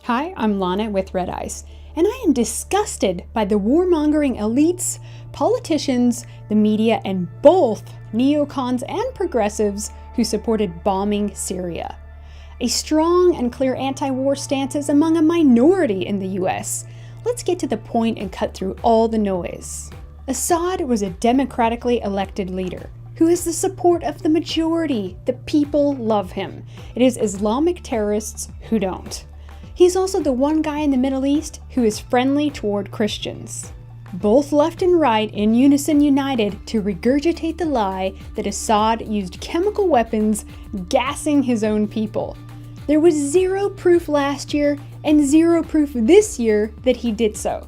Hi, I'm Lana with Red Eyes, and I am disgusted by the warmongering elites, politicians, the media, and both neocons and progressives who supported bombing Syria. A strong and clear anti-war stance is among a minority in the US. Let's get to the point and cut through all the noise. Assad was a democratically elected leader who has the support of the majority. The people love him. It is Islamic terrorists who don't. He's also the one guy in the Middle East who is friendly toward Christians. Both left and right in unison united to regurgitate the lie that Assad used chemical weapons, gassing his own people. There was zero proof last year and zero proof this year that he did so.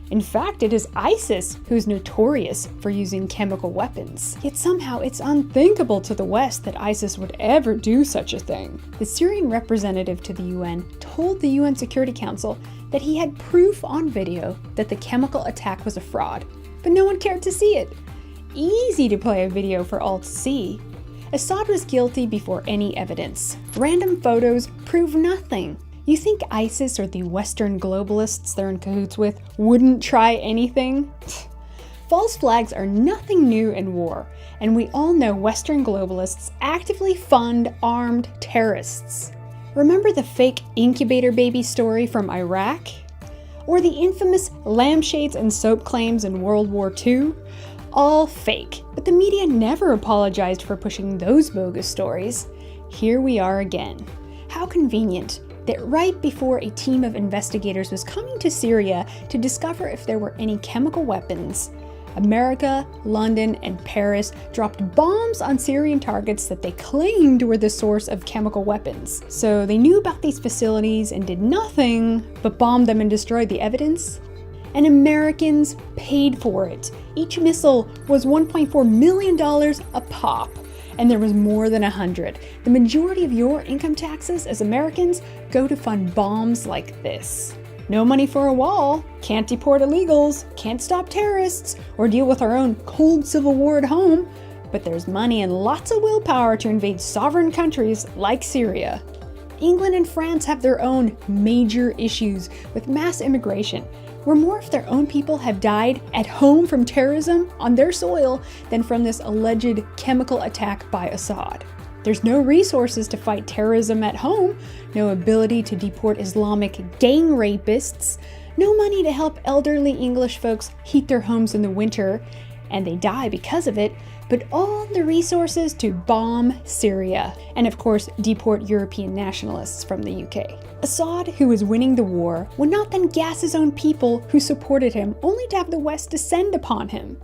In fact, it is ISIS who's notorious for using chemical weapons. Yet somehow it's unthinkable to the West that ISIS would ever do such a thing. The Syrian representative to the UN told the UN Security Council that he had proof on video that the chemical attack was a fraud, but no one cared to see it. Easy to play a video for all to see. Assad was guilty before any evidence. Random photos prove nothing. You think ISIS or the Western globalists they're in cahoots with wouldn't try anything? False flags are nothing new in war, and we all know Western globalists actively fund armed terrorists. Remember the fake incubator baby story from Iraq? Or the infamous lampshades and soap claims in World War II? All fake, but the media never apologized for pushing those bogus stories. Here we are again. How convenient that right before a team of investigators was coming to Syria to discover if there were any chemical weapons, America, London, and Paris dropped bombs on Syrian targets that they claimed were the source of chemical weapons. So they knew about these facilities and did nothing but bomb them and destroy the evidence. And Americans paid for it. Each missile was $1.4 million a pop. And there was more than 100. The majority of your income taxes as Americans go to fund bombs like this. No money for a wall, can't deport illegals, can't stop terrorists, or deal with our own cold civil war at home, but there's money and lots of willpower to invade sovereign countries like Syria. England and France have their own major issues with mass immigration, where more of their own people have died at home from terrorism on their soil than from this alleged chemical attack by Assad. There's no resources to fight terrorism at home, no ability to deport Islamic gang rapists, no money to help elderly English folks heat their homes in the winter, and they die because of it, but all the resources to bomb Syria, and of course deport European nationalists from the UK. Assad, who was winning the war, would not then gas his own people who supported him, only to have the West descend upon him.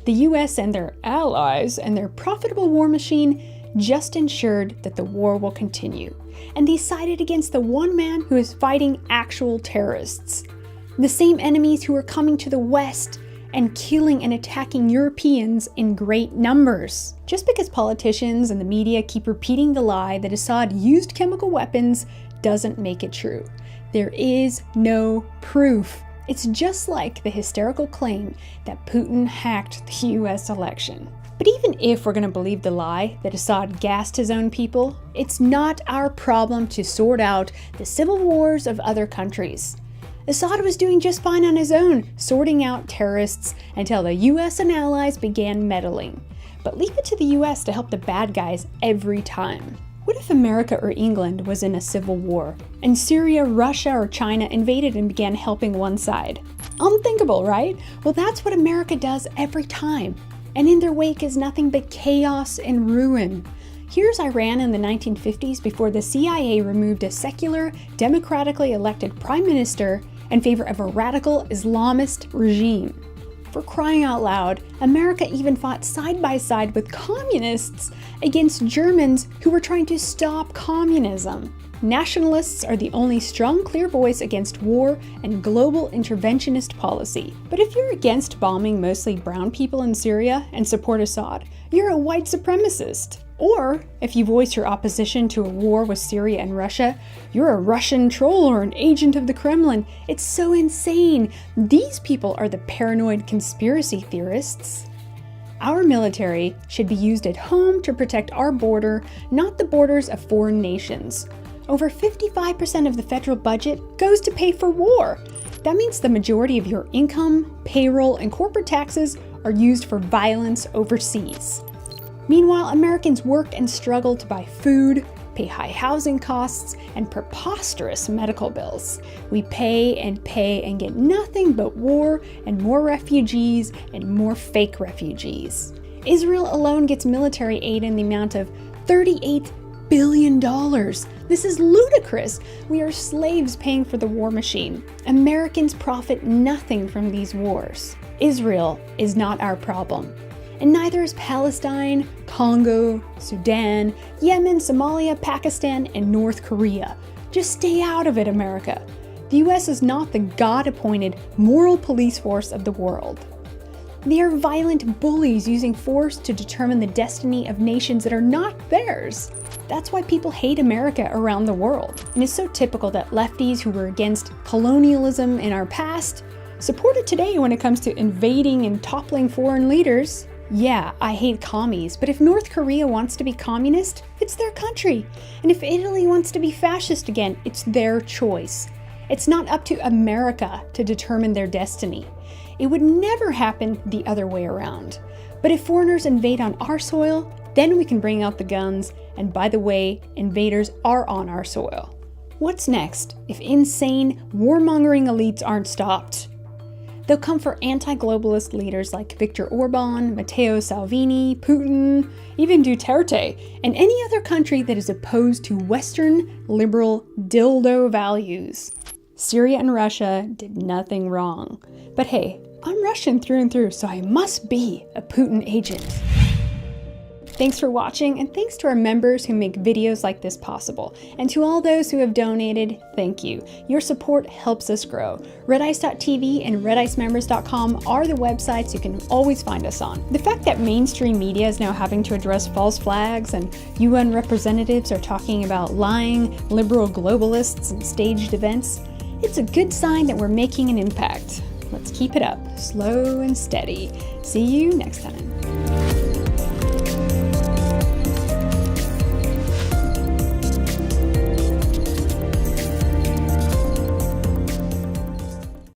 The US and their allies and their profitable war machine just ensured that the war will continue, and they sided against the one man who is fighting actual terrorists. The same enemies who are coming to the West and killing and attacking Europeans in great numbers. Just because politicians and the media keep repeating the lie that Assad used chemical weapons doesn't make it true. There is no proof. It's just like the hysterical claim that Putin hacked the US election. But even if we're going to believe the lie that Assad gassed his own people, it's not our problem to sort out the civil wars of other countries. Assad was doing just fine on his own, sorting out terrorists until the US and allies began meddling. But leave it to the US to help the bad guys every time. What if America or England was in a civil war, and Syria, Russia, or China invaded and began helping one side? Unthinkable, right? Well, that's what America does every time. And in their wake is nothing but chaos and ruin. Here's Iran in the 1950s before the CIA removed a secular, democratically elected prime minister in favor of a radical Islamist regime. For crying out loud, America even fought side by side with communists against Germans who were trying to stop communism. Nationalists are the only strong, clear voice against war and global interventionist policy. But if you're against bombing mostly brown people in Syria and support Assad, you're a white supremacist. Or, if you voice your opposition to a war with Syria and Russia, you're a Russian troll or an agent of the Kremlin. It's so insane. These people are the paranoid conspiracy theorists. Our military should be used at home to protect our border, not the borders of foreign nations. Over 55% of the federal budget goes to pay for war. That means the majority of your income, payroll, and corporate taxes are used for violence overseas. Meanwhile, Americans work and struggle to buy food, pay high housing costs, and preposterous medical bills. We pay and get nothing but war and more refugees and more fake refugees. Israel alone gets military aid in the amount of $38 billion. This is ludicrous. We are slaves paying for the war machine. Americans profit nothing from these wars. Israel is not our problem. And neither is Palestine, Congo, Sudan, Yemen, Somalia, Pakistan, and North Korea. Just stay out of it, America. The US is not the God-appointed moral police force of the world. They are violent bullies using force to determine the destiny of nations that are not theirs. That's why people hate America around the world. And it's so typical that lefties who were against colonialism in our past support it today when it comes to invading and toppling foreign leaders. Yeah, I hate commies, but if North Korea wants to be communist, it's their country. And if Italy wants to be fascist again, it's their choice. It's not up to America to determine their destiny. It would never happen the other way around. But if foreigners invade on our soil, then we can bring out the guns, and by the way, invaders are on our soil. What's next if insane, warmongering elites aren't stopped? They'll come for anti-globalist leaders like Viktor Orban, Matteo Salvini, Putin, even Duterte, and any other country that is opposed to Western liberal dildo values. Syria and Russia did nothing wrong. But hey, I'm Russian through and through, so I must be a Putin agent. Thanks for watching, and thanks to our members who make videos like this possible. And to all those who have donated, thank you. Your support helps us grow. Redice.tv and redicemembers.com are the websites you can always find us on. The fact that mainstream media is now having to address false flags and UN representatives are talking about lying liberal globalists and staged events, it's a good sign that we're making an impact. Let's keep it up, slow and steady. See you next time.